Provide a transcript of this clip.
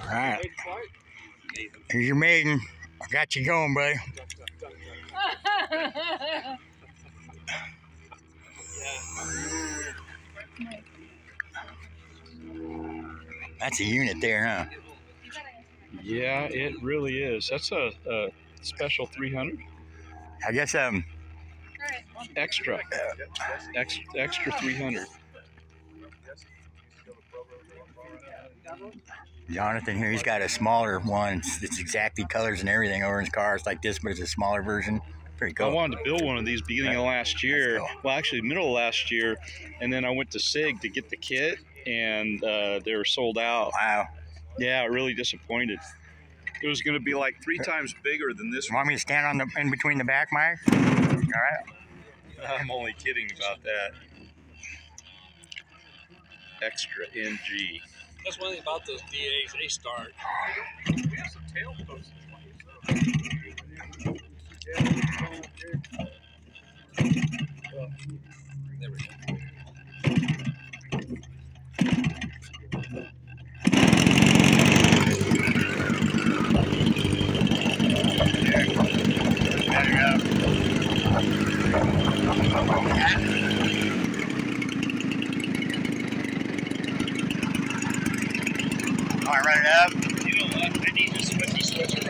All right. Here's your maiden. I got you going, buddy. That's a unit there, huh? Yeah, it really is. That's a special 300. I guess Extra 300. Jonathan here, he's got a smaller one. It's exactly colors and everything over in his car. It's like this, but it's a smaller version. Pretty cool. I wanted to build one of these beginning of last year. Cool. Well, actually, middle of last year, and then I went to SIG to get the kit, and they were sold out. Wow. Yeah, really disappointed. It was going to be like 3 times bigger than this one. Want me to stand on in between the back, Mike? All right. I'm only kidding about that. Extra NG. That's one thing about those DAs, they start. We have some tail posts. There we go. All right, run it up. You know what? I need to switch the switcher.